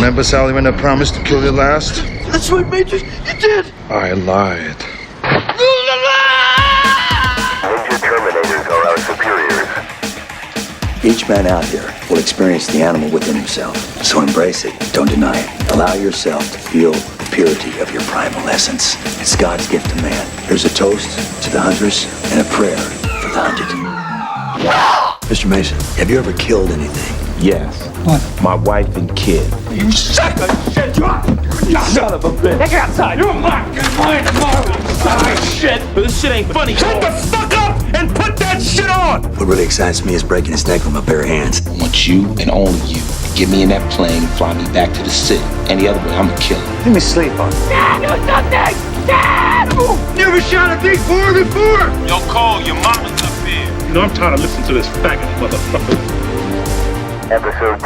Remember, Sally, when I promised to kill you last? That's right, Major. You did. I lied. Ninja Terminators are our superiors. Each man out here will experience the animal within himself. So embrace it. Don't deny it. Allow yourself to feel the purity of your primal essence. It's God's gift to man. Here's a toast to the hunters and a prayer for the hunted. Mr. Mason, have you ever killed anything? Yes. What? My wife and kid. You son of a shit! You son of a bitch! Take it outside! You're mine! Shit! But this shit ain't funny. Shut the fuck up and put that shit on! What really excites me is breaking his neck with my bare hands. I want you and only you to get me in that plane and fly me back to the city. Any other way, I'm a killer. Let me sleep on. Dad, do something! Dad! Never shot a big boar before! Yo, Cole, your mama's up here. You know, I'm tired of listening to this faggot motherfucker. Episode 2,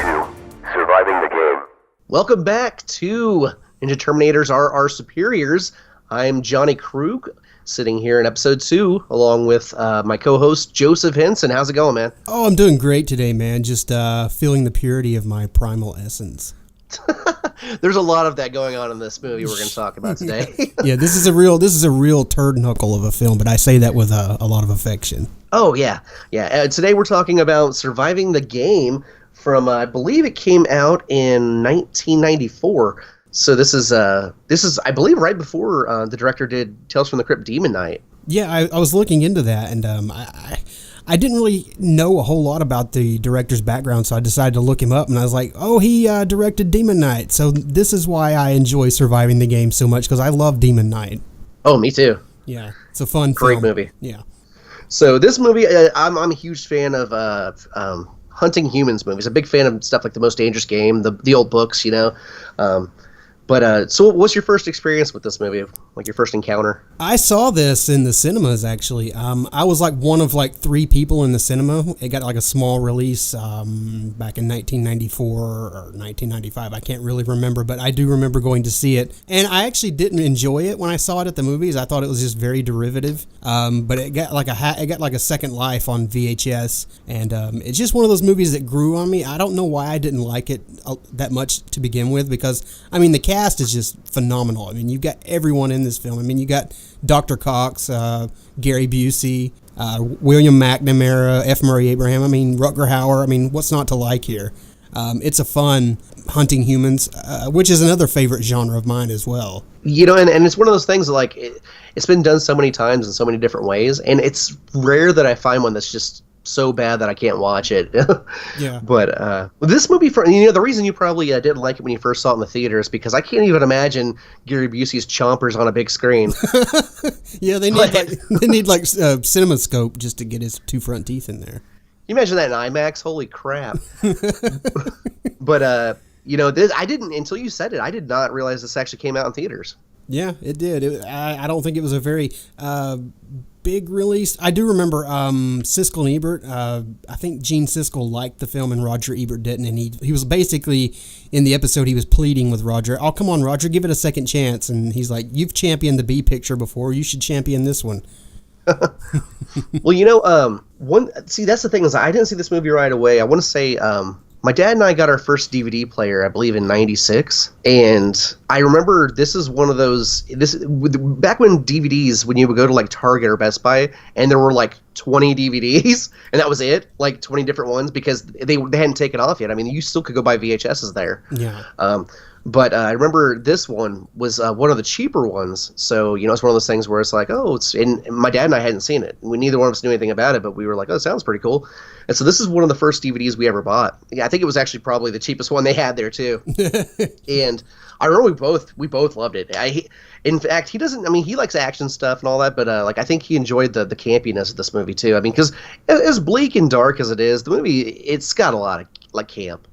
Surviving the Game. Welcome back to Ninja Terminators Are Our Superiors. I'm Johnny Krueg, sitting here in episode 2, along with my co-host, Joseph Henson. How's it going, man? Oh, I'm doing great today, man. Just feeling the purity of my primal essence. There's a lot of that going on in this movie we're going to talk about today. Yeah, this is a real turd knuckle of a film, but I say that with a lot of affection. Oh, yeah. Yeah, today we're talking about Surviving the Game from, I believe it came out in 1994. So this is I believe right before the director did Tales from the Crypt Demon Knight. Yeah, I was looking into that, and I didn't really know a whole lot about the director's background, so I decided to look him up, and I was like, oh, he directed Demon Knight. So this is why I enjoy Surviving the Game so much, because I love Demon Knight. Oh, me too. Yeah, it's a fun Great film. movie. Yeah. So this movie, I'm a huge fan of hunting humans movies. A big fan of stuff like The Most Dangerous Game, the old books, you know. So what's your first experience with this movie? Like your first encounter? I saw this in the cinemas, actually. I was like one of like 3 people in the cinema. It got like a small release back in 1994 or 1995. I can't really remember, but I do remember going to see it. And I actually didn't enjoy it when I saw it at the movies. I thought it was just very derivative. But it got like a second life on VHS. And it's just one of those movies that grew on me. I don't know why I didn't like it that much to begin with, because, I mean, the cast is just phenomenal. I mean, you've got everyone in this film. I mean, you got Dr. Cox, Gary Busey, William McNamara, F. Murray Abraham. I mean, Rutger Hauer. I mean, what's not to like here? It's a fun hunting humans, which is another favorite genre of mine as well. You know, and it's one of those things like it's been done so many times in so many different ways, and it's rare that I find one that's just so bad that I can't watch it. Yeah. But this movie, the reason you probably didn't like it when you first saw it in the theater is because I can't even imagine Gary Busey's chompers on a big screen. Yeah, they need like CinemaScope just to get his 2 front teeth in there. You imagine that in IMAX? Holy crap! But this I didn't, until you said it, I did not realize this actually came out in theaters. Yeah, it did. I don't think it was a very big release. I do remember Siskel and Ebert. I think Gene Siskel liked the film and Roger Ebert didn't, and he was basically, in the episode, he was pleading with Roger, oh, come on, Roger, give it a second chance. And he's like, you've championed the B picture before, you should champion this one. Well, that's the thing, is I didn't see this movie right away. I want to say my dad and I got our first DVD player, I believe, in '96, and I remember this is one of those. Back when DVDs, when you would go to like Target or Best Buy, and there were like 20 DVDs, and that was it, like 20 different ones, because they hadn't taken off yet. I mean, you still could go buy VHSs there. Yeah. But I remember this one was one of the cheaper ones. So, it's one of those things where it's like, and my dad and I hadn't seen it. Neither one of us knew anything about it, but we were like, oh, it sounds pretty cool. And so this is one of the first DVDs we ever bought. Yeah, I think it was actually probably the cheapest one they had there, too. And I remember we both loved it. In fact, he doesn't, he likes action stuff and all that, but I think he enjoyed the campiness of this movie, too. I mean, because as bleak and dark as it is, the movie, it's got a lot of, like, camp.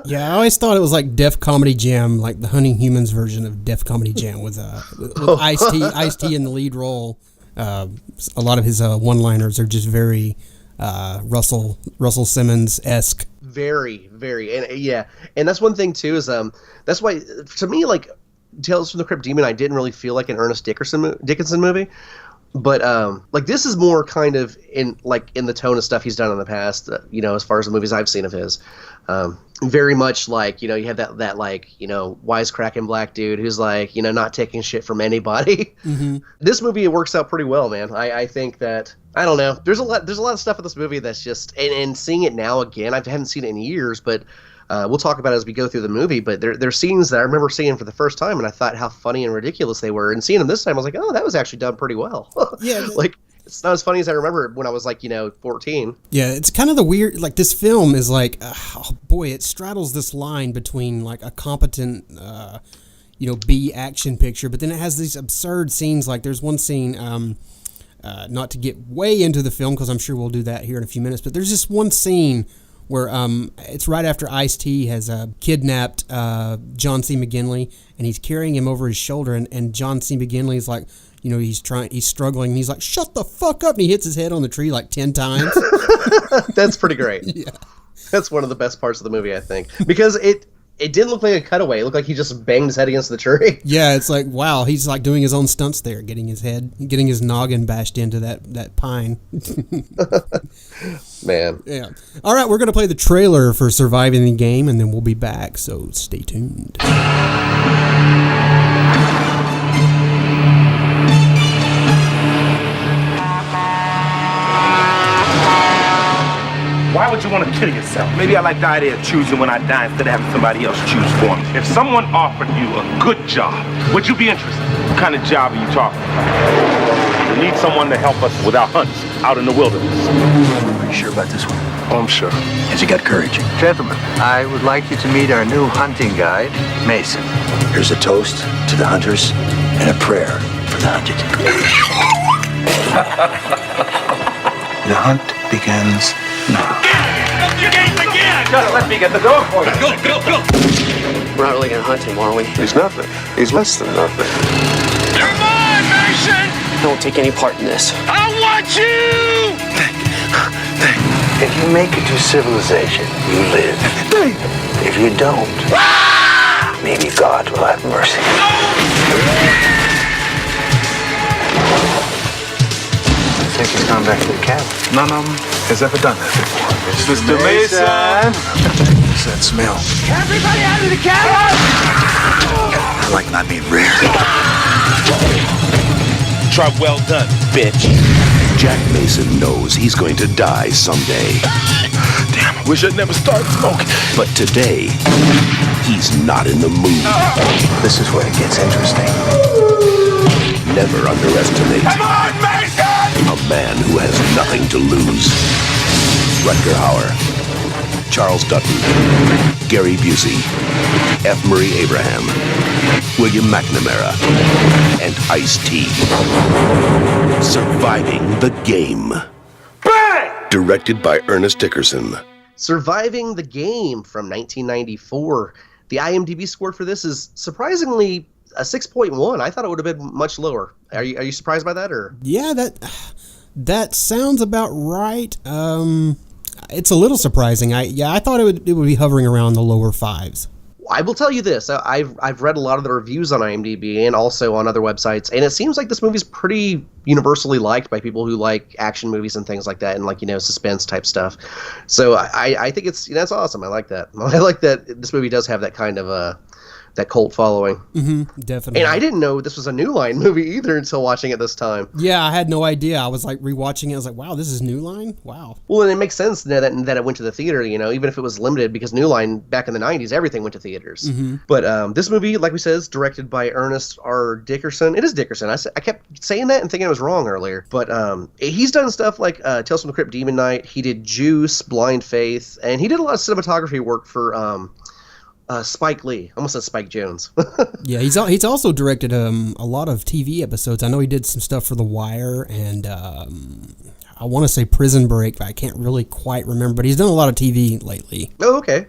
Yeah, I always thought it was like Def Comedy Jam, like the Hunting Humans version of Def Comedy Jam with Ice-T in the lead role. A lot of his one-liners are just very Russell Simmons-esque. Very, very, and that's one thing too, is that's why, to me, like, Tales from the Crypt Demon, I didn't really feel like an Ernest Dickinson movie. But like this is more kind of in the tone of stuff he's done in the past, as far as the movies I've seen of his. Very much like, you have that like, wisecracking black dude who's like, not taking shit from anybody. Mm-hmm. This movie, it works out pretty well, man. I think that, I don't know. There's a lot of stuff in this movie that's just, and seeing it now again, I haven't seen it in years, but we'll talk about it as we go through the movie. But there's scenes that I remember seeing for the first time, and I thought how funny and ridiculous they were. And seeing them this time, I was like, oh, that was actually done pretty well. Yeah. Like, it's not as funny as I remember when I was like, 14. Yeah, it's kind of the weird, like this film is like, oh boy, it straddles this line between like a competent, B action picture, but then it has these absurd scenes. Like there's one scene, not to get way into the film, because I'm sure we'll do that here in a few minutes, but there's just one scene where it's right after Ice-T has kidnapped John C. McGinley, and he's carrying him over his shoulder, and John C. McGinley is like, he's struggling, and he's like, shut the fuck up, and he hits his head on the tree like 10 times. That's pretty great. Yeah. That's one of the best parts of the movie, I think, because it didn't look like a cutaway. It looked like he just banged his head against the tree. Yeah, it's like, wow, he's like doing his own stunts there, getting his noggin bashed into that pine. Man. Yeah. All right, we're going to play the trailer for Surviving the Game, and then we'll be back, so stay tuned. Why would you want to kill yourself? Maybe I like the idea of choosing when I die instead of having somebody else choose for me. If someone offered you a good job, would you be interested? What kind of job are you talking about? We need someone to help us with our hunts out in the wilderness. Are you sure about this one? Oh, I'm sure. Has he got courage? Gentlemen, I would like you to meet our new hunting guide, Mason. Here's a toast to the hunters and a prayer for the hunted. The hunt begins now. You can't begin! Just let me get the door for you. Go. We're not really gonna hunt him, are we? He's nothing. He's less than nothing. Come on, Mason! I won't take any part in this. I want you! If you make it to civilization, you live. If you don't, maybe God will have mercy. I think he's gone back to the cabin. None of them has ever done that before. Mr. Mason! What's that smell? Everybody out of the cabin! I like not being rare. Try well done, bitch. Jack Mason knows he's going to die someday. Damn, I wish I'd never started smoking. But today, he's not in the mood. This is where it gets interesting. Never underestimate Come on, Mason! a man who has nothing to lose. Rutger Hauer, Charles Dutton, Gary Busey, F. Murray Abraham, William McNamara, and Ice-T. Surviving the Game. Bang! Directed by Ernest Dickerson. Surviving the Game from 1994. The IMDb score for this is surprisingly a 6.1. I thought it would have been much lower. Are you surprised by that, or? Yeah, that sounds about right. It's a little surprising. I thought it would be hovering around the lower fives. I will tell you this. I've read a lot of the reviews on IMDb and also on other websites, and it seems like this movie's pretty universally liked by people who like action movies and things like that, and suspense type stuff. So I think that's awesome. I like that. I like that this movie does have that kind of that cult following. Mm-hmm, definitely. And I didn't know this was a New Line movie either until watching it this time. Yeah, I had no idea. I was like rewatching it. I was like, wow, this is New Line? Wow. Well, and it makes sense that it went to the theater, even if it was limited, because New Line, back in the 90s, everything went to theaters. Mm-hmm. But this movie, like we said, is directed by Ernest R. Dickerson. It is Dickerson. I kept saying that and thinking I was wrong earlier. But he's done stuff like Tales from the Crypt, Demon Knight. He did Juice, Blind Faith, and he did a lot of cinematography work for Spike Lee. Almost said Spike Jones. Yeah, he's also directed a lot of TV episodes. I know he did some stuff for The Wire and I want to say Prison Break, but I can't really quite remember. But he's done a lot of TV lately. Oh, okay.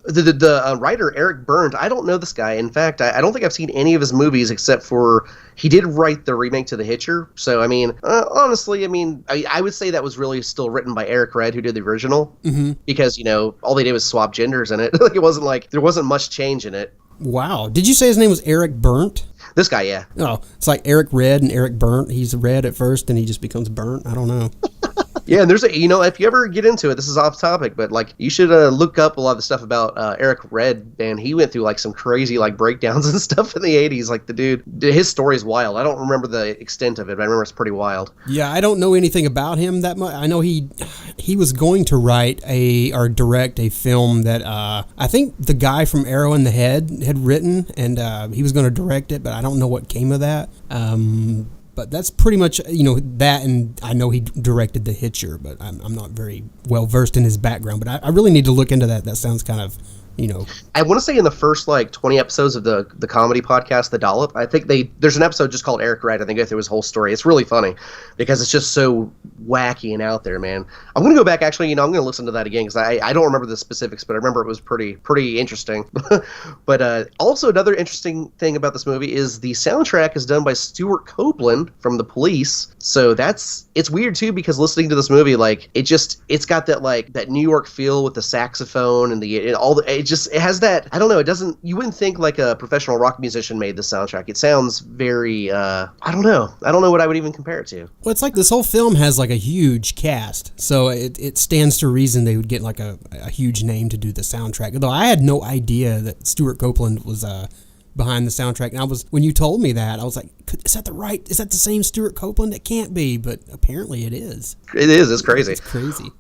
The writer, Eric Berndt, I don't know this guy. In fact, I don't think I've seen any of his movies except for he did write the remake to The Hitcher. So, honestly, I would say that was really still written by Eric Red, who did the original. Mm-hmm. Because, all they did was swap genders in it. It wasn't like there wasn't much change in it. Wow. Did you say his name was Eric Berndt? This guy, yeah. Oh, it's like Eric Red and Eric Burnt. He's red at first, and he just becomes burnt. I don't know. Yeah, and there's if you ever get into it, this is off topic, but like you should look up a lot of the stuff about Eric Red, and he went through like some crazy like breakdowns and stuff in the 80s. Like the dude, his story is wild. I don't remember the extent of it, but I remember it's pretty wild. Yeah, I don't know anything about him that much. I know he was going to write or direct a film that I think the guy from Arrow in the Head had written, and he was going to direct it, but I don't know what came of that. But that's pretty much, that, and I know he directed The Hitcher, but I'm not very well versed in his background. But I really need to look into that. That sounds kind of, I want to say in the first like 20 episodes of the comedy podcast, The Dollop, I think there's an episode just called Eric Red. I think go through his whole story. It's really funny because it's just so wacky and out there, man. I'm going to go back, actually, I'm going to listen to that again because I don't remember the specifics, but I remember it was pretty interesting. But also another interesting thing about this movie is the soundtrack is done by Stuart Copeland from The Police. So it's weird too, because listening to this movie, like it's got that like that New York feel with the saxophone and it has that, I don't know, you wouldn't think like a professional rock musician made the soundtrack. It sounds very, I don't know what I would even compare it to. Well, it's like this whole film has like a huge cast, so it stands to reason they would get like a huge name to do the soundtrack. Though I had no idea that Stuart Copeland was behind the soundtrack, and when you told me that, I was like, is that the same Stuart Copeland? It can't be, but apparently it is. It is. It's crazy. It's crazy.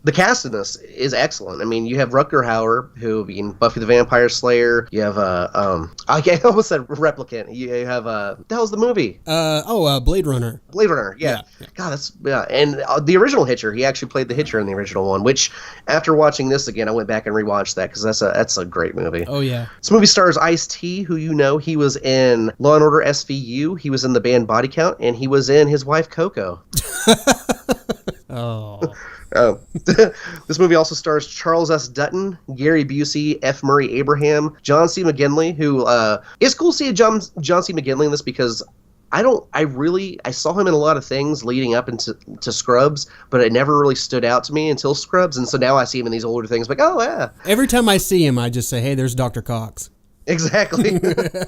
The cast in this is excellent. I mean, you have Rutger Hauer, who in Buffy the Vampire Slayer. You have I almost said Replicant. You have the hell's the movie? Blade Runner. Blade Runner. Yeah. God, and the original Hitcher. He actually played the Hitcher in the original one. Which, after watching this again, I went back and rewatched that because that's a great movie. Oh yeah. This movie stars Ice-T, who he was in Law and Order SVU. He was in the band Body Count, and he was in His Wife Coco. Oh. This movie also stars Charles S. Dutton, Gary Busey, F. Murray Abraham, John C. McGinley, who it's cool to see John C. McGinley in this because I saw him in a lot of things leading up into Scrubs, but it never really stood out to me until Scrubs, and so now I see him in these older things, like, oh yeah. Every time I see him, I just say, hey, there's Dr. Cox. Exactly.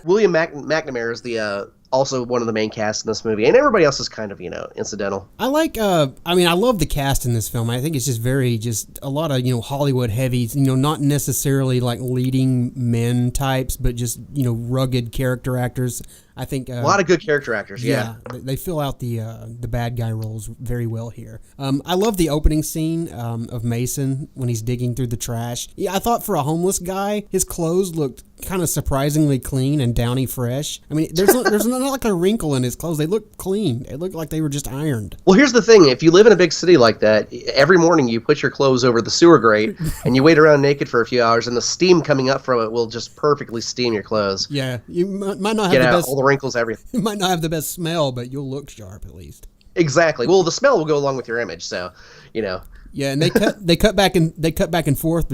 William McNamara is the also one of the main cast in this movie, and everybody else is kind of incidental. I like I love the cast in this film. I think it's just a lot of Hollywood heavies, not necessarily like leading men types, but just rugged character actors. I think a lot of good character actors. Yeah, they fill out the bad guy roles very well here. I love the opening scene of Mason when he's digging through the trash. Yeah, I thought for a homeless guy, his clothes looked kind of surprisingly clean and downy fresh. I mean, there's not like a wrinkle in his clothes. They look clean. They look like they were just ironed. Well, here's the thing: if you live in a big city like that, every morning you put your clothes over the sewer grate and you wait around naked for a few hours, and the steam coming up from it will just perfectly steam your clothes. Yeah, you might not have the best. All the wrinkles, everything. You might not have the best smell, but you'll look sharp at least. Exactly. Well, the smell will go along with your image, so Yeah, and they cut back and forth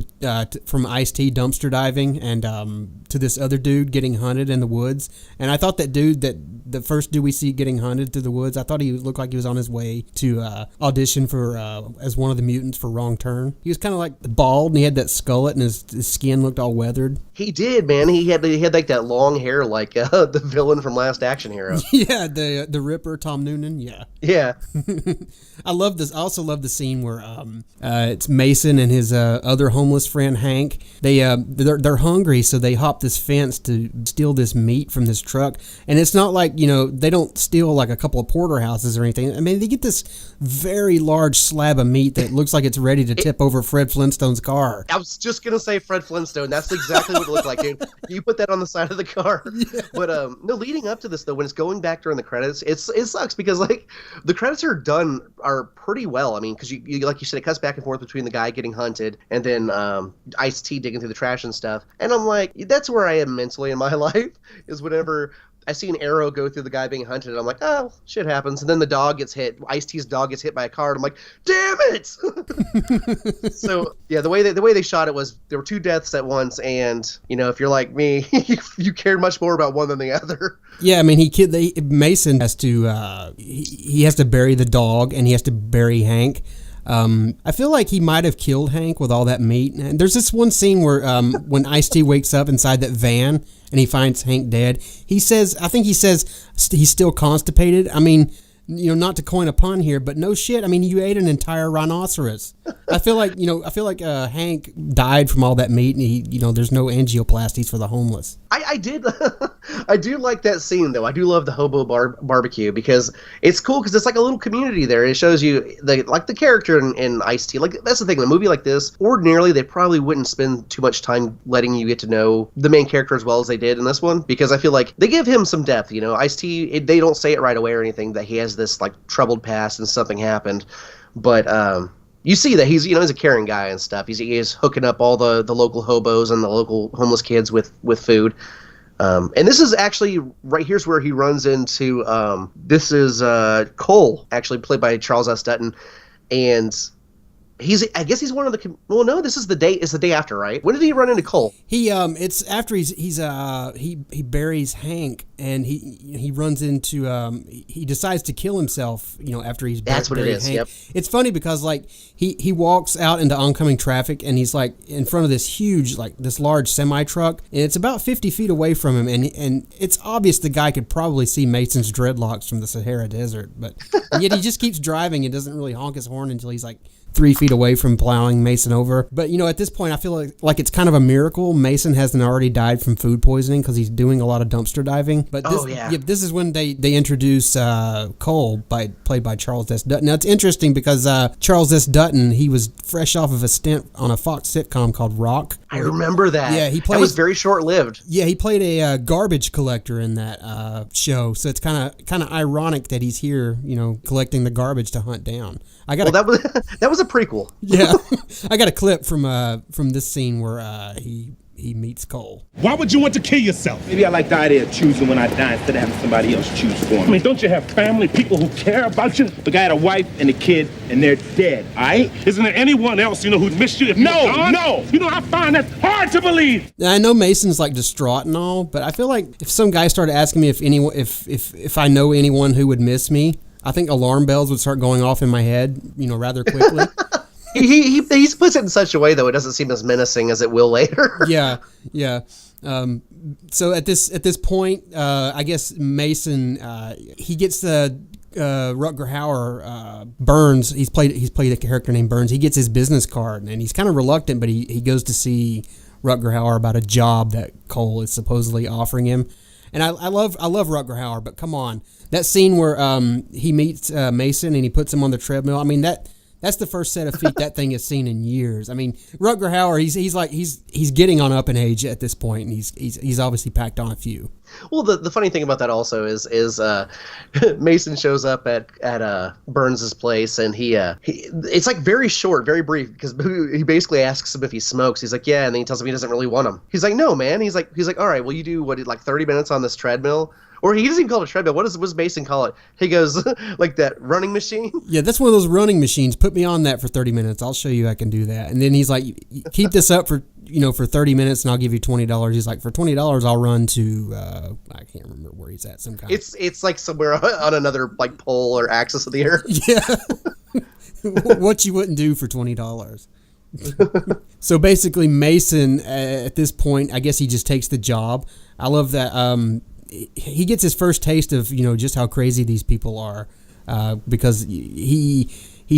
from Ice-T dumpster diving and to this other dude getting hunted in the woods. And I thought that dude, the first dude we see getting hunted through the woods, I thought he looked like he was on his way to audition for as one of the mutants for Wrong Turn. He was kind of like bald, and he had that skullet, and his skin looked all weathered. He did, man. He had like that long hair, like the villain from Last Action Hero. Yeah, the Ripper, Tom Noonan. Yeah. Yeah. I love this. I also love the scene where it's Mason and his other homeless friend Hank. They're hungry, so they hop this fence to steal this meat from this truck. And it's not like they don't steal like a couple of porterhouses or anything. I mean, they get this very large slab of meat that looks like it's ready to tip over Fred Flintstone's car. I was just gonna say Fred Flintstone. That's exactly what it looked like, dude. You put that on the side of the car. Yeah. But no, leading up to this though, when it's going back during the credits, it sucks because like the credits are pretty well. I mean, because you like you said, it cuts back and forth between the guy getting hunted and then Ice-T digging through the trash and stuff. And I'm like, that's where I am mentally in my life, is whenever I see an arrow go through the guy being hunted, and I'm like, oh, shit happens. And then the dog gets hit. Ice-T's dog gets hit by a car, and I'm like, damn it! So, yeah, the way they shot it was there were two deaths at once, and, if you're like me, you cared much more about one than the other. Yeah, I mean, Mason has to he has to bury the dog, and he has to bury Hank. I feel like he might have killed Hank with all that meat. And there's this one scene where when Ice-T wakes up inside that van and he finds Hank dead, he says he's still constipated. I mean, not to coin a pun here, but no shit. I mean, you ate an entire rhinoceros. I feel like Hank died from all that meat, and he, there's no angioplasties for the homeless. I did, I do like that scene though. I do love the hobo barbecue because it's cool because it's like a little community there. It shows you the character in Ice-T. Like that's the thing. In a movie like this, ordinarily they probably wouldn't spend too much time letting you get to know the main character as well as they did in this one, because I feel like they give him some depth. Ice-T, they don't say it right away or anything that he has this like troubled past and something happened, but you see that he's a caring guy and stuff. He's hooking up all the local hobos and the local homeless kids with food. And this is actually right here's where he runs into this is Cole, actually played by Charles S. Dutton, and I guess he's one of the. Well, no, this is the day. It's the day after, right? When did he run into Cole? It's after he buries Hank, and he runs into he decides to kill himself. After he's that's what it is. Hank. Yep. It's funny because like he walks out into oncoming traffic, and he's like in front of this huge this large semi truck, and it's about 50 feet away from him, and it's obvious the guy could probably see Mason's dreadlocks from the Sahara Desert, but yet he just keeps driving and doesn't really honk his horn until he's like 3 feet away from plowing Mason over. But, at this point, I feel like it's kind of a miracle Mason hasn't already died from food poisoning because he's doing a lot of dumpster diving. But this is when they introduce Cole, played by Charles S. Dutton. Now, it's interesting because Charles S. Dutton, he was fresh off of a stint on a Fox sitcom called Rock. I remember that. Yeah, that was very short-lived. Yeah, he played a garbage collector in that show. So it's kind of ironic that he's here, collecting the garbage to hunt down. That was a prequel. Yeah, I got a clip from this scene where he meets Cole. Why would you want to kill yourself? Maybe I like the idea of choosing when I die instead of having somebody else choose for me. I mean, don't you have family, people who care about you? The guy had a wife and a kid, and they're dead, all right? Isn't there anyone else, who'd miss you? No. I find that hard to believe. Now, I know Mason's distraught and all, but I feel like if some guy started asking me if I know anyone who would miss me, I think alarm bells would start going off in my head, rather quickly. He puts it in such a way, though, it doesn't seem as menacing as it will later. Yeah. So at this point, I guess Mason he gets the Rutger Hauer Burns. He's played a character named Burns. He gets his business card, and he's kind of reluctant, but he goes to see Rutger Hauer about a job that Cole is supposedly offering him. And I love Rutger Hauer, but come on, that scene where he meets Mason and he puts him on the treadmill. I mean that's the first set of feet that thing has seen in years. I mean, Rutger Hauer, he's getting on up in age at this point, and he's obviously packed on a few. Well, the funny thing about that also is Mason shows up at Burns's place, and he it's like very short, very brief, because he basically asks him if he smokes. He's like, yeah, and then he tells him he doesn't really want him. He's like, no, man. He's like, all right, well, you do what, like 30 minutes on this treadmill? Or he doesn't even call it a treadmill. What does Mason call it? He goes, like that running machine? Yeah, that's one of those running machines. Put me on that for 30 minutes. I'll show you I can do that. And then he's like, keep this up for 30 minutes and I'll give you $20. He's like, for $20, I'll run to, I can't remember where he's at. Some kind. It's like somewhere on another like pole or axis of the earth. Yeah. What you wouldn't do for $20. So basically Mason, at this point, I guess he just takes the job. I love that, he gets his first taste of just how crazy these people are, because he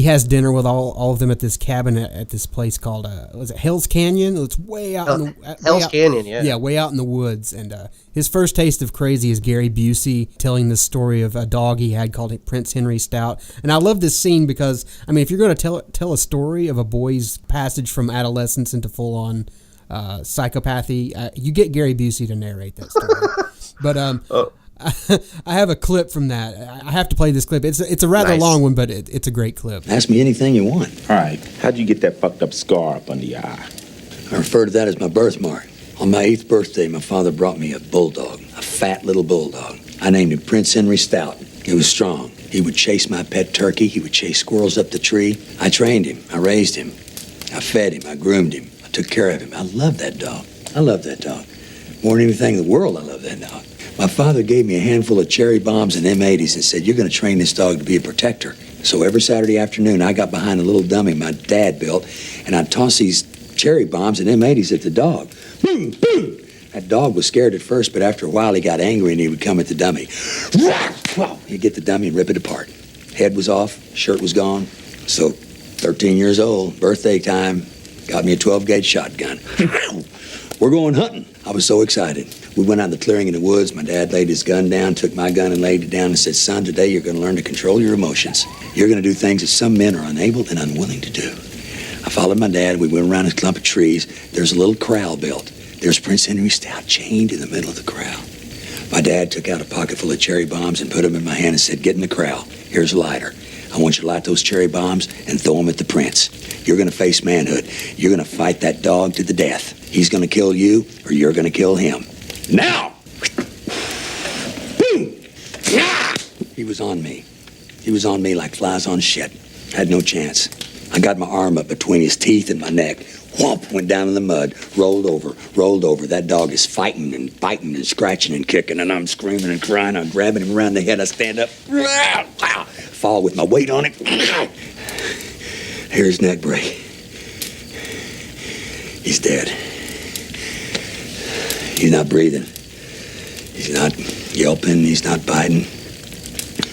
has dinner with all of them at this cabin at this place called was it Hell's Canyon? It's way out in the Hell's Canyon, yeah, way out in the woods. And his first taste of crazy is Gary Busey telling the story of a dog he had called Prince Henry Stout. And I love this scene because I mean, if you're going to tell a story of a boy's passage from adolescence into full on psychopathy, you get Gary Busey to narrate that story. But I have a clip from that. I have to play this clip. It's a rather long one, but it's a great clip. Ask me anything you want. All right. How'd you get that fucked up scar up under your eye? I refer to that as my birthmark. On my 8th birthday, my father brought me a bulldog, a fat little bulldog. I named him Prince Henry Stout. He was strong. He would chase my pet turkey. He would chase squirrels up the tree. I trained him. I raised him. I fed him. I groomed him. I took care of him. I love that dog. More than anything in the world, I love that dog. My father gave me a handful of cherry bombs and M80s and said, you're going to train this dog to be a protector. So every Saturday afternoon, I got behind a little dummy my dad built, and I'd toss these cherry bombs and M80s at the dog. Boom, boom! That dog was scared at first, but after a while, he got angry and he would come at the dummy. He'd get the dummy and rip it apart. Head was off, shirt was gone. So, 13 years old, birthday time, got me a 12-gauge shotgun. We're going hunting. I was so excited. We went out in the clearing in the woods. My dad laid his gun down, took my gun and laid it down and said, son, today you're going to learn to control your emotions. You're going to do things that some men are unable and unwilling to do. I followed my dad. We went around a clump of trees. There's a little corral built. There's Prince Henry Stout chained in the middle of the corral. My dad took out a pocket full of cherry bombs and put them in my hand and said, get in the corral. Here's a lighter. I want you to light those cherry bombs and throw them at the prince. You're going to face manhood. You're going to fight that dog to the death. He's going to kill you or you're going to kill him. Now! Boom! He was on me. He was on me like flies on shit. Had no chance. I got my arm up between his teeth and my neck. Whomp, went down in the mud, rolled over. That dog is fighting and biting and scratching and kicking, and I'm screaming and crying. I'm grabbing him around the head. I stand up, fall with my weight on him. Hear his neck break. He's dead. He's not breathing. He's not yelping. He's not biting.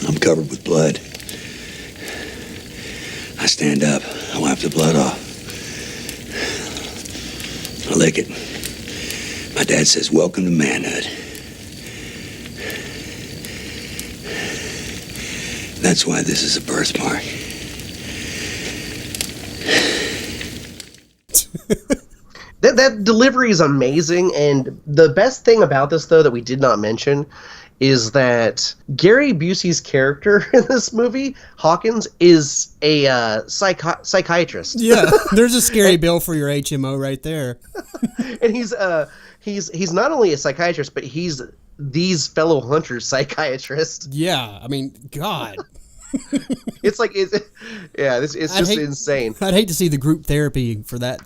I'm covered with blood. I stand up. I wipe the blood off. I lick it. My dad says, welcome to manhood. That's why this is a birthmark. That delivery is amazing, and the best thing about this, though, that we did not mention is that Gary Busey's character in this movie, Hawkins, is a psychiatrist. Yeah, there's a scary bill for your HMO right there. And he's not only a psychiatrist, but he's these fellow hunters' psychiatrist. Yeah, I mean, God. It's just insane. I'd hate to see the group therapy for that,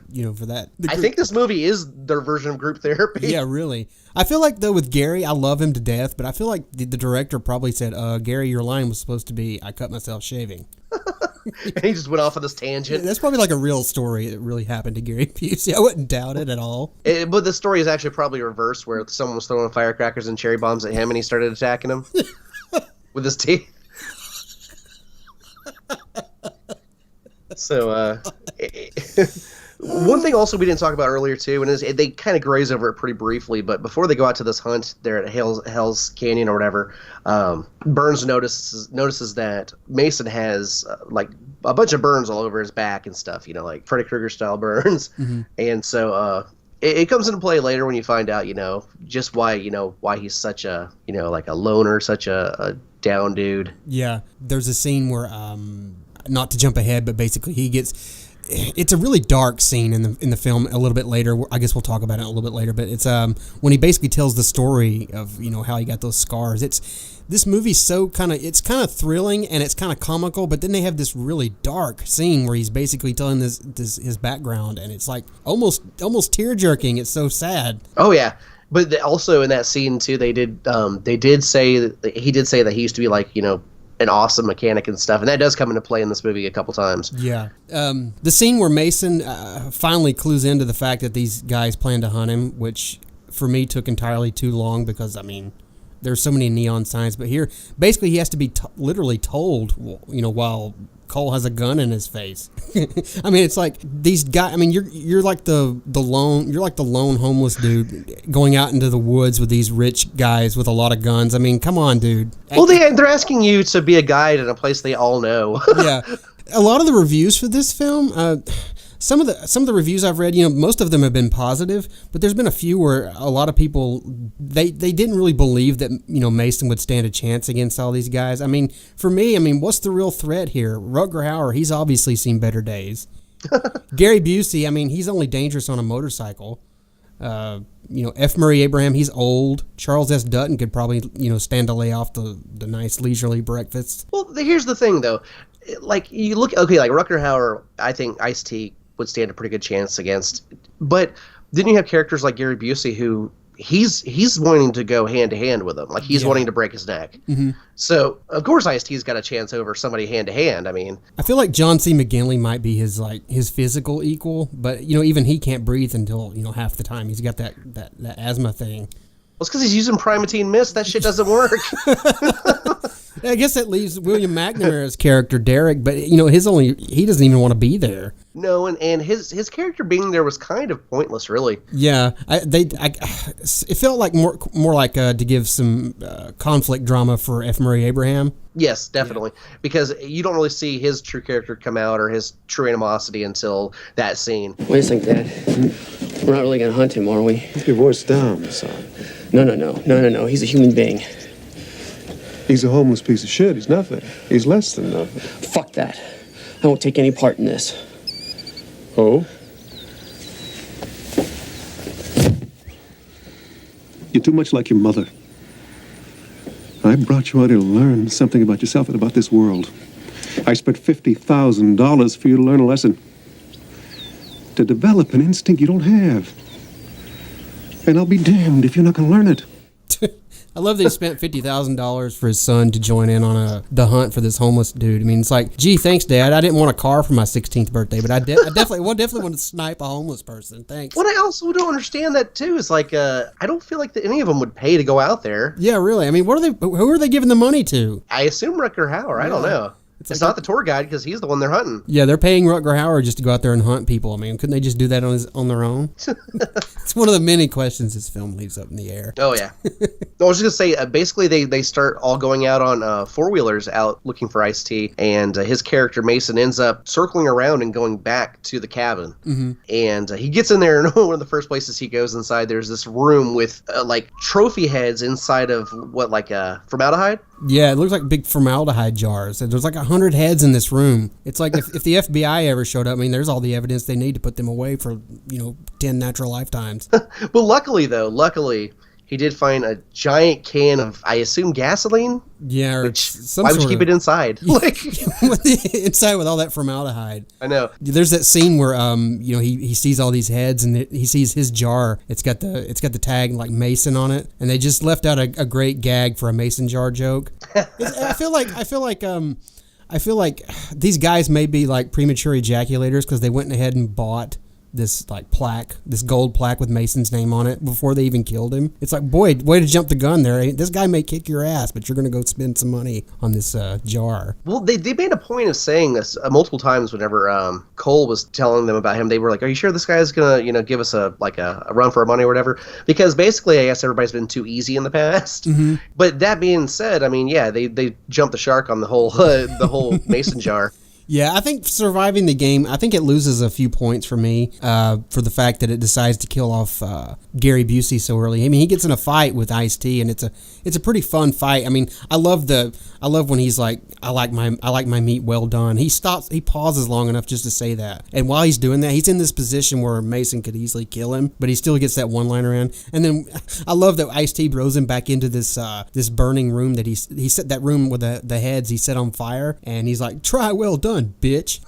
I think this movie is their version of group therapy. Yeah, really. I feel like, though, with Gary, I love him to death, but I feel like the director probably said, Gary, your line was supposed to be, I cut myself shaving. And he just went off on this tangent. That's probably like a real story that really happened to Gary Busey. I wouldn't doubt it at all. But the story is actually probably reversed, where someone was throwing firecrackers and cherry bombs at him, and he started attacking him with his teeth. So, one thing also we didn't talk about earlier too, and they kind of graze over it pretty briefly, but before they go out to this hunt there at Hell's Canyon or whatever, Burns notices that Mason has like a bunch of burns all over his back and stuff, like Freddy Krueger style burns. Mm-hmm. And so it comes into play later when you find out, just why he's such a, like a loner, such a down dude. Yeah, there's a scene where not to jump ahead, but basically it's a really dark scene in the film a little bit later. I guess we'll talk about it a little bit later, but it's when he basically tells the story of how he got those scars. This movie's so kind of thrilling and it's kind of comical, but then they have this really dark scene where he's basically telling his background, and it's like almost tear jerking. It's so sad. Oh yeah. But also in that scene too, they did say that he used to be like, an awesome mechanic and stuff, and that does come into play in this movie a couple times. Yeah. The scene where Mason finally clues into the fact that these guys plan to hunt him, which for me took entirely too long because, there's so many neon signs, but here, basically he has to be literally told, while Cole has a gun in his face. It's like these guys. You're like the lone homeless dude going out into the woods with these rich guys with a lot of guns. Come on, dude. Well, they're asking you to be a guide in a place they all know. Yeah, a lot of the reviews for this film. Some of the reviews I've read, most of them have been positive, but there's been a few where a lot of people they didn't really believe that Mason would stand a chance against all these guys. For me, what's the real threat here? Rutger Hauer, he's obviously seen better days. Gary Busey, he's only dangerous on a motorcycle. F. Murray Abraham, he's old. Charles S. Dutton could probably stand to lay off the nice leisurely breakfasts. Well, here's the thing though, like you look like Rutger Hauer, I think Ice-T would stand a pretty good chance against. But then you have characters like Gary Busey who he's wanting to go hand to hand with him. Like, he's wanting to break his neck. Mm-hmm. So of course Ice-T's got a chance over somebody hand to hand. I mean, I feel like John C. McGinley might be his physical equal, but even he can't breathe until half the time. He's got that asthma thing. Well, it's because he's using Primatine Mist. That shit doesn't work. I guess that leaves William McNamara's character, Derek, but he doesn't even want to be there. No, and his character being there was kind of pointless, really. Yeah, it felt like more like to give some conflict drama for F. Murray Abraham. Yes, definitely, because you don't really see his true character come out or his true animosity until that scene. Wait a second, Dad. We're not really gonna hunt him, are we? Keep your voice down, son. No. He's a human being. He's a homeless piece of shit. He's nothing. He's less than nothing. Fuck that. I won't take any part in this. Oh? You're too much like your mother. I brought you out here to learn something about yourself and about this world. I spent $50,000 for you to learn a lesson. To develop an instinct you don't have. And I'll be damned if you're not going to learn it. I love that he spent $50,000 for his son to join in on the hunt for this homeless dude. I mean, it's like, gee, thanks, Dad. I didn't want a car for my 16th birthday, but I definitely want to snipe a homeless person. Thanks. What I also don't understand that too is like, I don't feel like any of them would pay to go out there. Yeah, really. I mean, who are they giving the money to? I assume Rutger Hauer. I don't know. It's not the tour guide because he's the one they're hunting. Yeah, they're paying Rutger Hauer just to go out there and hunt people. I mean, couldn't they just do that on their own? It's one of the many questions this film leaves up in the air. Oh, yeah. I was just going to say, basically, they start all going out on four-wheelers out looking for Ice-T, and his character, Mason, ends up circling around and going back to the cabin. Mm-hmm. And he gets in there, and one of the first places he goes inside, there's this room with, trophy heads inside of, formaldehyde? Yeah, it looks like big formaldehyde jars. There's like 100 heads in this room. It's like if the FBI ever showed up, I mean, there's all the evidence they need to put them away for, 10 natural lifetimes. Well, luckily, he did find a giant can of, I assume, gasoline? Yeah, or why would you keep it inside? Inside with all that formaldehyde. I know. There's that scene where he sees all these heads and he sees his jar. It's got the tag like Mason on it, and they just left out a great gag for a Mason jar joke. I feel like these guys may be like premature ejaculators because they went ahead and bought this plaque, this gold plaque with Mason's name on it before they even killed him. It's like, boy, way to jump the gun there. This guy may kick your ass, but you're going to go spend some money on this jar. Well, they made a point of saying this multiple times whenever Cole was telling them about him. They were like, are you sure this guy's going to, give us a run for our money or whatever? Because basically, I guess everybody's been too easy in the past. Mm-hmm. But that being said, I mean, yeah, they jumped the shark on the whole Mason jar. Yeah, I think surviving the game, I think it loses a few points for me for the fact that it decides to kill off Gary Busey so early. I mean, he gets in a fight with Ice-T, and it's a pretty fun fight. I mean, I love when he's like, I like my meat well done. He pauses long enough just to say that, and while he's doing that, he's in this position where Mason could easily kill him, but he still gets that one liner in. And then I love that Ice-T throws him back into this burning room that he set that room with the heads he set on fire, and he's like, try well done, bitch.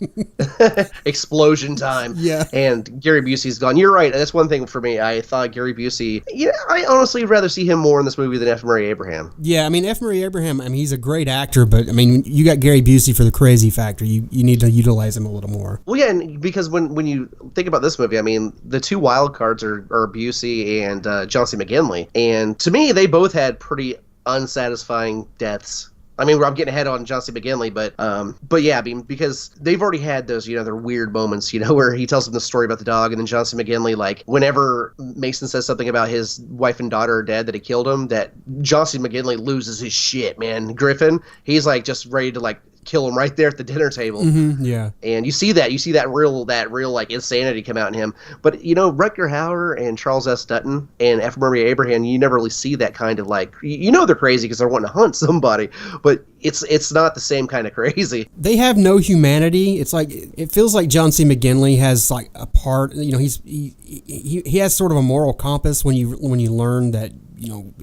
Explosion time. Yeah. And Gary Busey's gone. You're right. That's one thing for me. I thought Gary Busey, I honestly would rather see him more in this movie than F. Murray Abraham. Yeah, I mean, F. Murray Abraham, I mean, he's a great actor, but I mean, you got Gary Busey for the crazy factor. You need to utilize him a little more. Well, yeah, and because when you think about this movie, I mean, the two wild cards are Busey and John C. McGinley. And to me, they both had pretty unsatisfying deaths. I mean, I'm getting ahead on John C. McGinley, but yeah, I mean, because they've already had those, their weird moments, where he tells them the story about the dog, and then John C. McGinley, like, whenever Mason says something about his wife and daughter are dead, that he killed them, that John C. McGinley loses his shit, man. Griffin, he's like just ready to like kill him right there at the dinner table. Mm-hmm, yeah. And you see that real like insanity come out in him. But Rutger Hauer and Charles S. Dutton and F. Murray Abraham, you never really see that kind of like, they're crazy because they're wanting to hunt somebody, but it's not the same kind of crazy. They have no humanity. It's like, it feels like John C. McGinley has like a part, he has sort of a moral compass when you learn that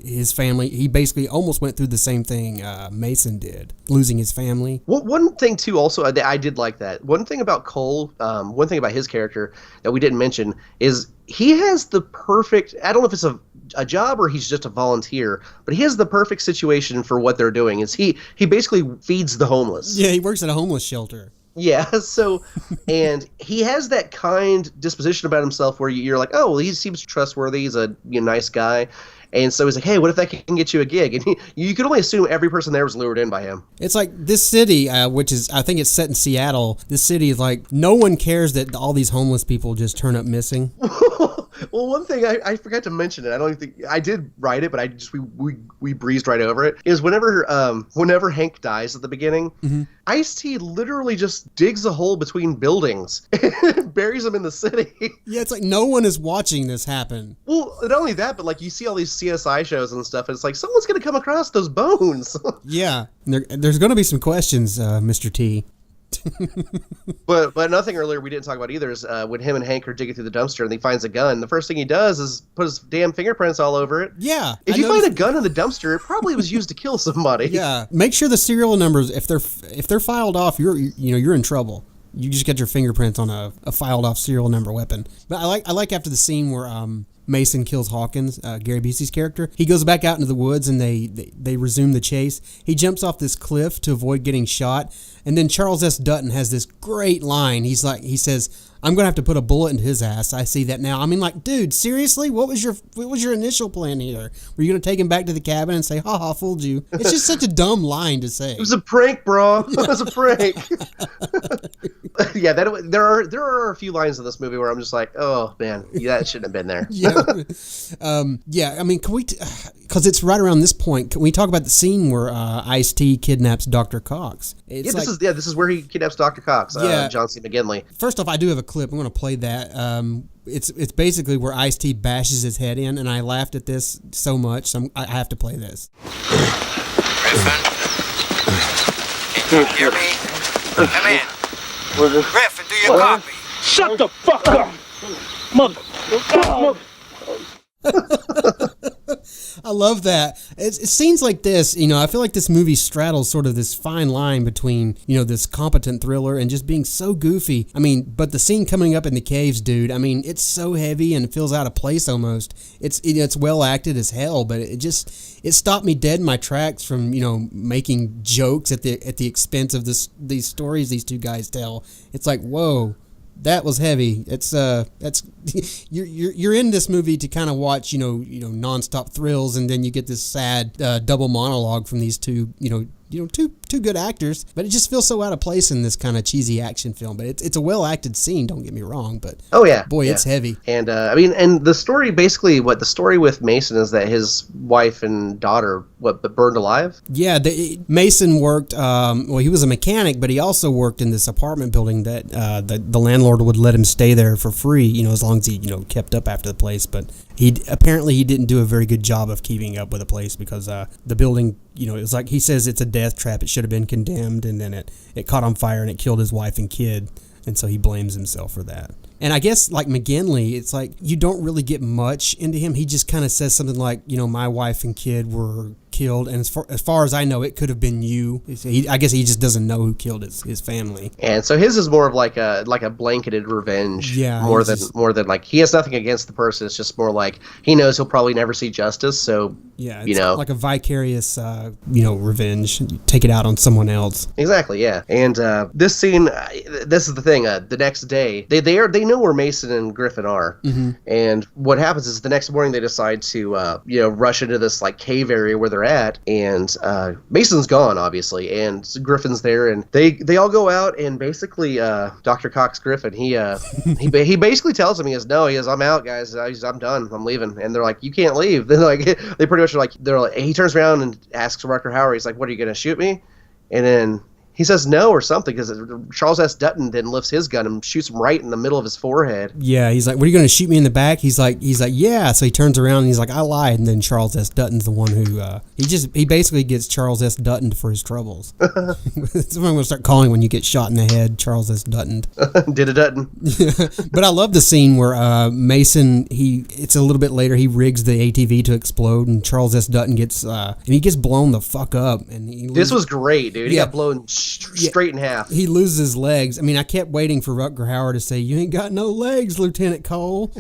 his family, he basically almost went through the same thing Mason did, losing his family. Well, one thing too, also, I did like that. One thing about Cole, one thing about his character that we didn't mention is he has the perfect, I don't know if it's a a job or he's just a volunteer, but he has the perfect situation for what they're doing. Is he basically feeds the homeless. Yeah, he works at a homeless shelter. Yeah, so, and he has that kind disposition about himself where you're like, oh, well, he seems trustworthy, he's a nice guy. And so he's like, hey, what if that can get you a gig? And you could only assume every person there was lured in by him. It's like this city, which is, I think it's set in Seattle, this city is like, no one cares that all these homeless people just turn up missing. Well, one thing I forgot to mention it. I don't even think I did write it, but we breezed right over it. Is whenever Hank dies at the beginning, Ice-T literally just digs a hole between buildings and buries him in the city. Yeah, it's like no one is watching this happen. Well, not only that, but like you see all these CSI shows and stuff, and it's like someone's gonna come across those bones. Yeah, there's gonna be some questions, Mr. T. But nothing earlier we didn't talk about either is when him and Hank are digging through the dumpster and he finds a gun. The first thing he does is put his damn fingerprints all over it. Yeah. If you find a gun in the dumpster, it probably was used to kill somebody. Yeah. Make sure the serial numbers, if they're filed off, you're in trouble. You just get your fingerprints on a filed off serial number weapon. But I like after the scene where Mason kills Hawkins, Gary Busey's character. He goes back out into the woods and they resume the chase. He jumps off this cliff to avoid getting shot. And then Charles S. Dutton has this great line. He says, I'm going to have to put a bullet into his ass. I see that now. I mean, like, dude, seriously? What was your initial plan here? Were you going to take him back to the cabin and say, ha ha, fooled you? It's just such a dumb line to say. It was a prank, bro. It was a prank. Yeah, there are a few lines in this movie where I'm just like, oh, man, that shouldn't have been there. Yeah. I mean, can we, because it's right around this point, can we talk about the scene where Ice-T kidnaps Dr. Cox? This is where he kidnaps Dr. Cox, John C. McGinley. First off, I do have a clip. I'm going to play that. It's basically where Ice-T bashes his head in, and I laughed at this so much, so I have to play this. Griffin? Can you hear me? Come in. Griffin, do you copy? Shut the fuck up! Mother. I love that. It scenes like this, I feel like this movie straddles sort of this fine line between, this competent thriller and just being so goofy. I mean, but the scene coming up in the caves, dude, I mean, it's so heavy and it feels out of place almost. It's well acted as hell, but it stopped me dead in my tracks from, making jokes at the expense of these stories these two guys tell. It's like, whoa. That was heavy. It's you're in this movie to kind of watch nonstop thrills, and then you get this sad double monologue from these two two good actors, but it just feels so out of place in this kind of cheesy action film. But it's a well acted scene. Don't get me wrong, but it's heavy. And and the story basically, the story with Mason is that his wife and daughter burned alive. Yeah, Mason worked. He was a mechanic, but he also worked in this apartment building that the landlord would let him stay there for free. As long as he kept up after the place. But he didn't do a very good job of keeping up with the place because the building. It was like he says it's a death trap. It should have been condemned, and then it caught on fire and it killed his wife and kid, and so he blames himself for that. And I guess like McGinley, it's like you don't really get much into him. He just kind of says something like, my wife and kid were killed, and as far as I know, it could have been you. I guess he just doesn't know who killed his family. And so his is more of like a blanketed revenge. Yeah, more than like he has nothing against the person. It's just more like he knows he'll probably never see justice. So yeah, it's like a vicarious revenge. You take it out on someone else. Exactly. Yeah. And this scene, this is the thing. The next day, they know where Mason and Griffin are, and what happens is the next morning they decide to rush into this like cave area where they're at, and Mason's gone obviously, and Griffin's there, and they all go out, and basically Dr. Cox Griffin he basically tells him, he goes, I'm out, guys, I'm done, I'm leaving. And they're like, you can't leave. They pretty much are like, he turns around and asks Rutger Hauer, he's like, what, are you gonna shoot me? And then he says no or something, because Charles S. Dutton then lifts his gun and shoots him right in the middle of his forehead. Yeah, he's like, what, are you going to shoot me in the back? He's like, yeah. So he turns around and he's like, I lied. And then Charles S. Dutton's the one who, he basically gets Charles S. Dutton for his troubles. That's what I'm going to start calling when you get shot in the head, Charles S. Dutton. Did a Dutton. But I love the scene where Mason, it's a little bit later, he rigs the ATV to explode, and Charles S. Dutton gets blown the fuck up. And this was great, dude. He got blown straight in half. He loses his legs. I mean, I kept waiting for Rutger Hauer to say, you ain't got no legs, Lieutenant Cole.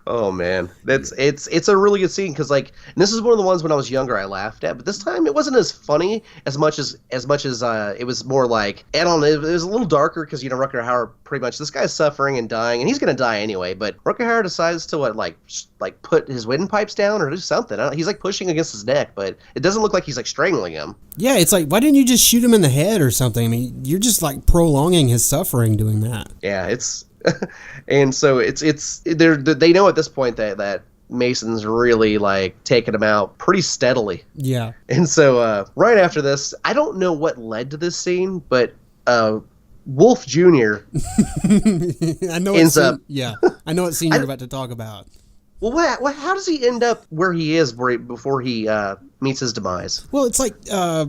Oh man, it's a really good scene because like this is one of the ones when I was younger I laughed at, but this time it wasn't as funny as much as it was more like I don't know, it was a little darker because Rutger Hauer pretty much this guy's suffering and dying and he's gonna die anyway, but Rutger Hauer decides to like put his windpipes down or do something. He's like pushing against his neck, but it doesn't look like he's like strangling him. Yeah, it's like why didn't you just shoot him in the head or something? I mean, you're just like prolonging his suffering doing that. Yeah, it's. And so they know at this point that Mason's really like taking him out pretty steadily. Yeah. And so right after this, I don't know what led to this scene, but Wolf Jr. I know ends up. Yeah, I know what scene you're about to talk about. Well, how does he end up where he is before he meets his demise? Well, it's like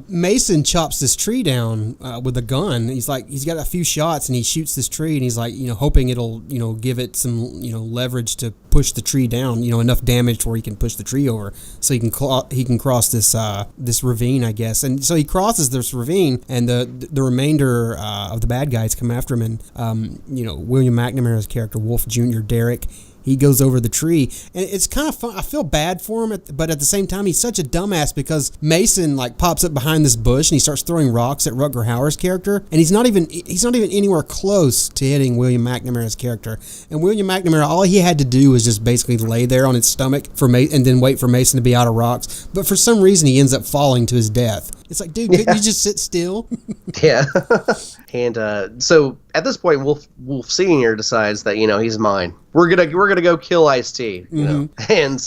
Mason chops this tree down with a gun. He's got a few shots and he shoots this tree and he's like, hoping it'll, give it some, leverage to push the tree down, enough damage to where he can push the tree over so he can cross this ravine, I guess. And so he crosses this ravine and the remainder of the bad guys come after him and, William McNamara's character, Wolf Jr., Derek, he goes over the tree, and it's kind of fun. I feel bad for him, but at the same time, he's such a dumbass because Mason pops up behind this bush and he starts throwing rocks at Rutger Hauer's character, and he's not even anywhere close to hitting William McNamara's character. And William McNamara, all he had to do was just basically lay there on his stomach and then wait for Mason to be out of rocks. But for some reason, he ends up falling to his death. It's like, dude, couldn't you just sit still? Yeah. And so at this point, Wolf Senior decides that he's mine. We're gonna go kill Ice-T. And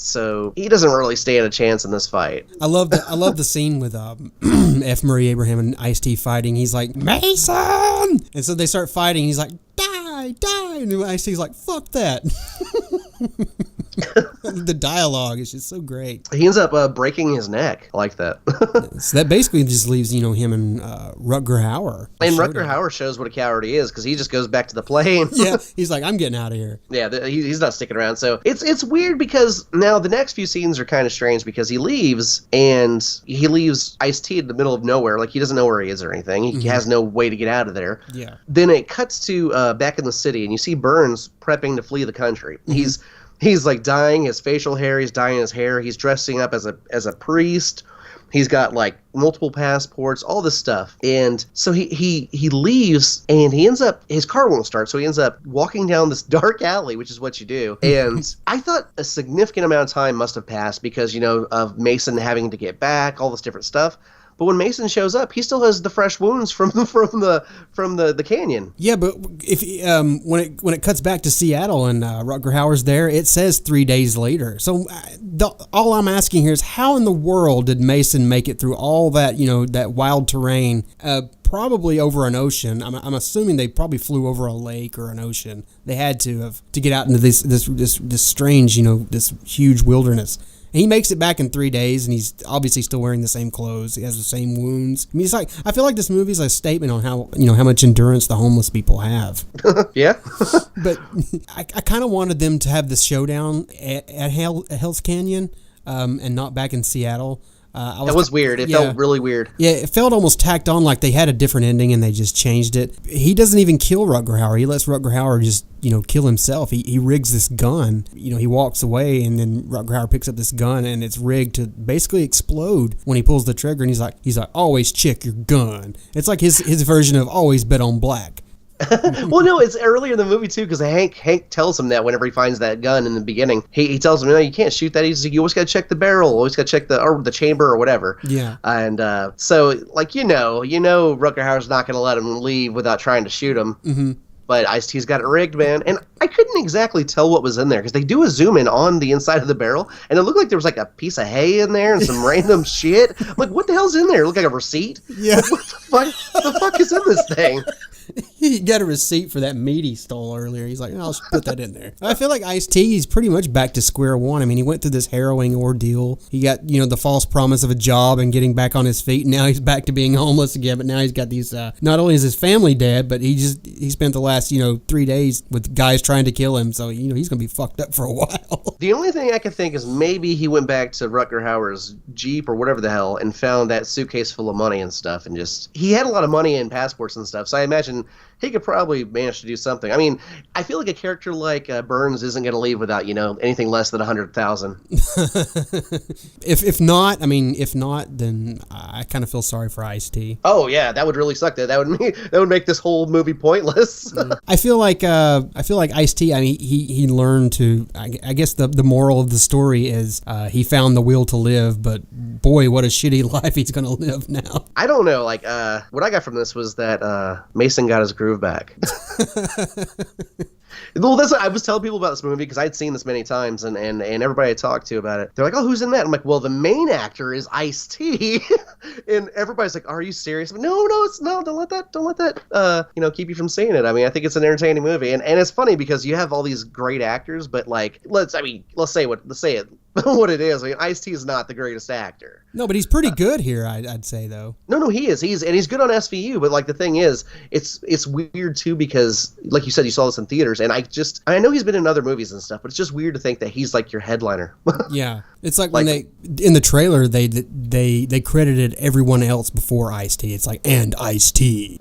so he doesn't really stand a chance in this fight. I love the scene with F. Murray Abraham and Ice-T fighting. He's like, Mason, and so they start fighting. He's like, die, and Ice-T's like, fuck that. The dialogue is just so great. He ends up breaking his neck. I like that. So that basically just leaves him and Rutger Hauer. And Rutger Hauer shows what a coward he is because he just goes back to the plane. Yeah, he's like, I'm getting out of here. Yeah, he's not sticking around. So it's weird because now the next few scenes are kind of strange because he leaves Ice-T in the middle of nowhere. Like he doesn't know where he is or anything. He has no way to get out of there. Yeah. Then it cuts to back in the city and you see Burns prepping to flee the country. Mm-hmm. He's like dyeing his facial hair. He's dyeing his hair. He's dressing up as a priest. He's got like multiple passports, all this stuff. And so he leaves and he ends up, his car won't start. So he ends up walking down this dark alley, which is what you do. And I thought a significant amount of time must have passed because, of Mason having to get back, all this different stuff. But when Mason shows up, he still has the fresh wounds from the canyon. Yeah, but if when it cuts back to Seattle and Rutger Hauer's there, it says 3 days later. So all I'm asking here is how in the world did Mason make it through all that that wild terrain? Probably over an ocean. I'm assuming they probably flew over a lake or an ocean. They had to get out into this strange this huge wilderness. And he makes it back in 3 days, and he's obviously still wearing the same clothes. He has the same wounds. I mean, it's like I feel like this movie is a statement on how how much endurance the homeless people have. Yeah. But I kind of wanted them to have this showdown at Hell's Canyon, and not back in Seattle. That was weird. It felt really weird. Yeah, it felt almost tacked on, like they had a different ending and they just changed it. He doesn't even kill Rutger Hauer. He lets Rutger Hauer just, kill himself. He rigs this gun. He walks away and then Rutger Hauer picks up this gun and it's rigged to basically explode when he pulls the trigger. And he's like, always check your gun. It's like his version of always bet on black. Well, no, it's earlier in the movie too because Hank tells him that whenever he finds that gun in the beginning, he tells him, no, you can't shoot that. He's like, you always got to check the barrel, always got to check the chamber or whatever. Yeah. And so like Rutger Hauer's not going to let him leave without trying to shoot him. Mm-hmm. But Ice-T's got it rigged, man. And I couldn't exactly tell what was in there because they do a zoom in on the inside of the barrel, and it looked like there was like a piece of hay in there and some random shit. I'm like, what the hell's in there? It looked like a receipt. Yeah. What the fuck is in this thing? He got a receipt for that meat he stole earlier. He's like, I'll put that in there. I feel like Ice-T, he's pretty much back to square one. I mean, he went through this harrowing ordeal. He got, the false promise of a job and getting back on his feet. And now he's back to being homeless again. But now he's got these, not only is his family dead, but he spent the last, 3 days with guys trying to kill him. So, he's going to be fucked up for a while. The only thing I can think is maybe he went back to Rutger Hauer's Jeep or whatever the hell and found that suitcase full of money and stuff. And he had a lot of money and passports and stuff. So I imagine he could probably manage to do something. I mean, I feel like a character like Burns isn't going to leave without, anything less than 100,000. If not, then I kind of feel sorry for Ice-T. Oh yeah, that would really suck. That would make this whole movie pointless. I feel like Ice-T. I mean, he learned to. I guess the moral of the story is he found the will to live, but boy, what a shitty life he's going to live now. I don't know. Like, what I got from this was that Mason got his groove back. Well, I was telling people about this movie because I'd seen this many times, and everybody I talked to about it, they're like, "Oh, who's in that?" I'm like, "Well, the main actor is Ice-T," and everybody's like, "Are you serious?" I'm like, no, it's no. Don't let that keep you from seeing it. I mean, I think it's an entertaining movie, and it's funny because you have all these great actors, but like, let's say it. What it is. I mean, Ice-T is not the greatest actor. No, but he's pretty good here, I'd say, though. No, he is. He's good on SVU, but like the thing is, it's weird too because, like you said, you saw this in theaters, and I know he's been in other movies and stuff, but it's just weird to think that he's like your headliner. Yeah, it's like when in the trailer they credited everyone else before Ice-T. It's like, and Ice-T.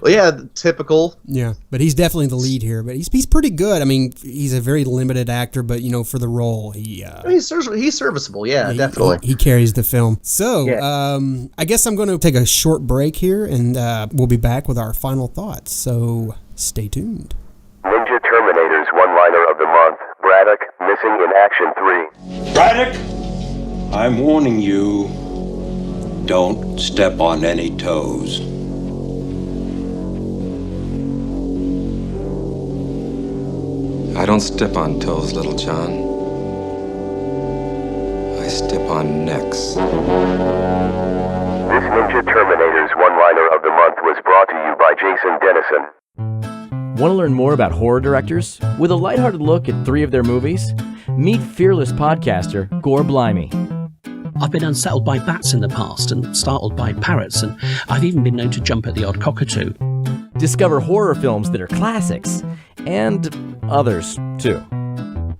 Well, yeah, typical. Yeah, but he's definitely the lead here. But he's pretty good. I mean, he's a very limited actor, but for the role, he's serviceable. Yeah, definitely. He carries the film. So, I guess I'm going to take a short break here, and we'll be back with our final thoughts. So, stay tuned. Ninja Terminators one-liner of the month. Braddock, missing in Action 3. Braddock, I'm warning you. Don't step on any toes. I don't step on toes, Little John. I step on necks. This Ninja Terminators one-liner of the month was brought to you by Jason Dennison. Want to learn more about horror directors? With a lighthearted look at 3 of their movies? Meet fearless podcaster Gore Blimey. I've been unsettled by bats in the past and startled by parrots, and I've even been known to jump at the odd cockatoo. Discover horror films that are classics, and others, too.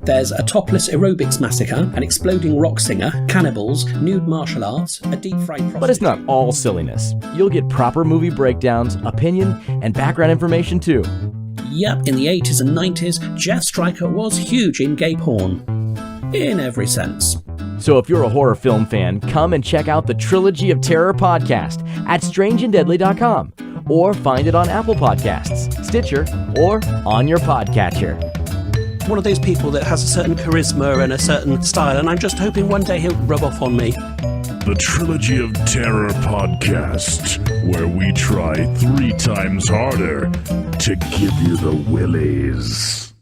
There's a topless aerobics massacre, an exploding rock singer, cannibals, nude martial arts, a deep-fried prostitute. But it's not all silliness. You'll get proper movie breakdowns, opinion, and background information, too. Yep, in the 80s and 90s, Jeff Stryker was huge in gay porn. In every sense. So if you're a horror film fan, come and check out the Trilogy of Terror podcast at strangeanddeadly.com, or find it on Apple Podcasts, Stitcher, or on your podcatcher. One of those people that has a certain charisma and a certain style, and I'm just hoping one day he'll rub off on me. The Trilogy of Terror podcast, where we try 3 times harder to give you the willies.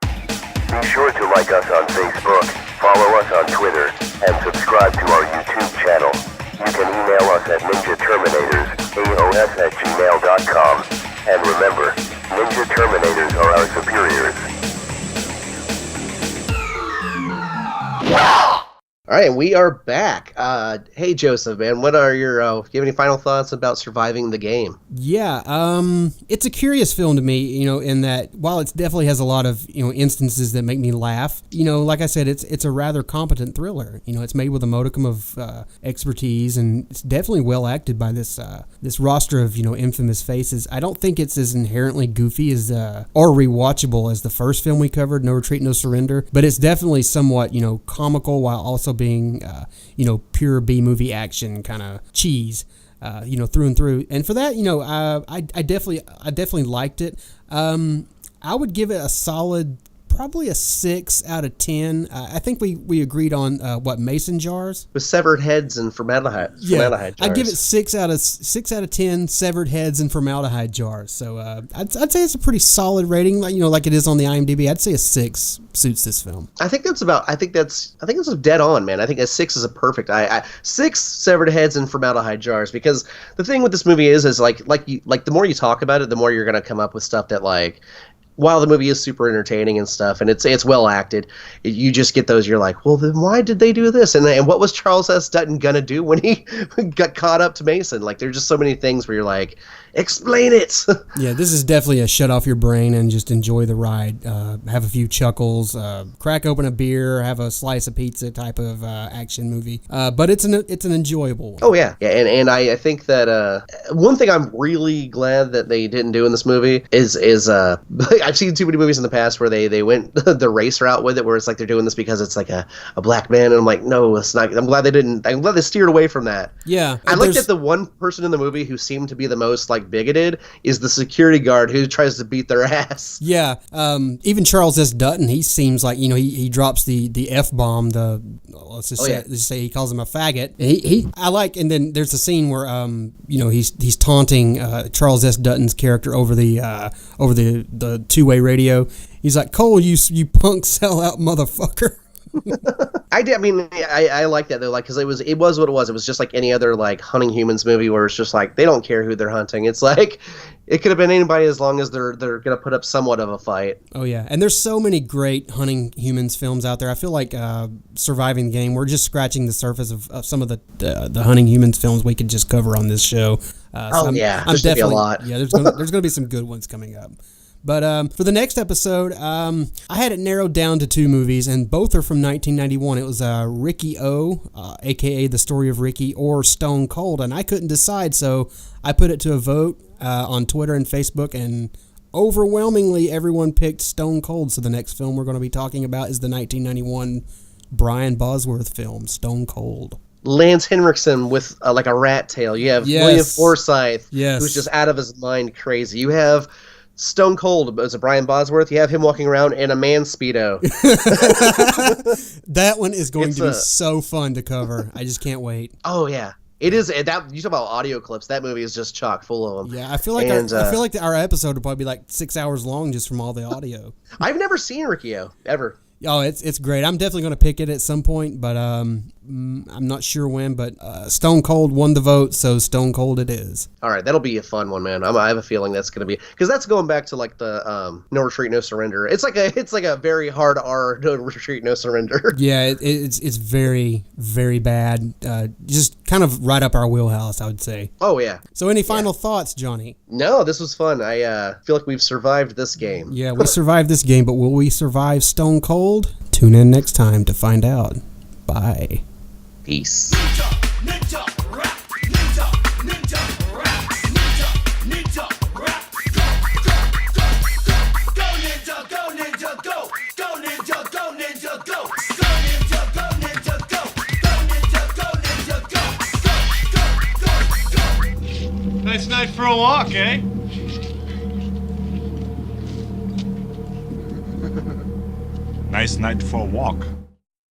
Be sure to like us on Facebook, follow us on Twitter, and subscribe to our YouTube channel. You can email us at ninjaterminators@aos@gmail.com. And remember, Ninja Terminators are our superiors. All right, we are back. Hey, Joseph, man, what are your? Do you have any final thoughts about surviving the game? Yeah, it's a curious film to me, in that while it definitely has a lot of instances that make me laugh, like I said, it's a rather competent thriller. It's made with a modicum of expertise, and it's definitely well acted by this roster of infamous faces. I don't think it's as inherently goofy as or rewatchable as the first film we covered, No Retreat, No Surrender, but it's definitely somewhat comical while also being pure B-movie action kind of cheese, through and through. And for that, I definitely liked it. I would give it a solid, probably a 6 out of 10. I think we agreed on mason jars with severed heads and formaldehyde. Formaldehyde jars. I'd give it 6 out of 10 severed heads and formaldehyde jars. So I'd say it's a pretty solid rating, like it is on the IMDb. I'd say a 6 suits this film. I think that's dead on, man. I think a 6 is a perfect. 6 severed heads and formaldehyde jars, because the thing with this movie is like the more you talk about it, the more you're gonna come up with stuff that while the movie is super entertaining and stuff, and it's well acted, you just get those, you're like, well, then why did they do this? And what was Charles S. Dutton gonna do when he got caught up to Mason? Like, there's just so many things where you're like, explain it. Yeah, this is definitely a shut off your brain and just enjoy the ride. Have a few chuckles, crack open a beer, have a slice of pizza type of action movie. But it's an enjoyable one. Oh yeah, and I think that one thing I'm really glad that they didn't do in this movie is I've seen too many movies in the past where they went the race route with it, where it's like they're doing this because it's like a black man, and I'm like, no, it's not. I'm glad they didn't. I'm glad they steered away from that. Yeah, I like that the one person in the movie who seemed to be the most like bigoted is the security guard who tries to beat their ass. Yeah, even Charles S. Dutton, he seems like, he drops the F-bomb, let's just say he calls him a faggot. I like, and then there's a scene where he's taunting Charles S. Dutton's character over the two-way radio. He's like, Cole, you punk sellout motherfucker. I like that though, like, because it was what it was. It was just like any other like hunting humans movie where it's just like they don't care who they're hunting. It's like it could have been anybody as long as they're gonna put up somewhat of a fight. Oh yeah, and there's so many great hunting humans films out there. I feel like Surviving the Game, we're just scratching the surface of some of the hunting humans films we could just cover on this show. There's gonna be a lot. Yeah, there's gonna be some good ones coming up. But for the next episode, I had it narrowed down to 2 movies, and both are from 1991. It was Ricky O, a.k.a. The Story of Ricky, or Stone Cold, and I couldn't decide, so I put it to a vote on Twitter and Facebook, and overwhelmingly everyone picked Stone Cold. So the next film we're going to be talking about is the 1991 Brian Bosworth film, Stone Cold. Lance Henriksen with like a rat tail. You have William Forsythe, who's just out of his mind crazy. You have Stone Cold as a Brian Bosworth. You have him walking around in a man Speedo. That one is going to be so fun to cover. I just can't wait. Oh yeah, it is. That you talk about audio clips. That movie is just chock full of them. Yeah, I feel like our episode would probably be like 6 hours long just from all the audio. I've never seen Riccio ever. Oh, it's great. I'm definitely going to pick it at some point, but I'm not sure when. But Stone Cold won the vote, so Stone Cold it is. All right, that'll be a fun one, man. I have a feeling that's going to be, because that's going back to like the No Retreat, No Surrender. It's like a very hard R, No Retreat, No Surrender. Yeah, it's very, very bad. Just kind of right up our wheelhouse, I would say. Oh yeah. So any final thoughts, Johnny? No, this was fun. I feel like we've survived this game. Yeah, we survived this game, but will we survive Stone Cold? Tune in next time to find out. Bye. Peace. Nice night for a walk, eh? Nice night for a walk.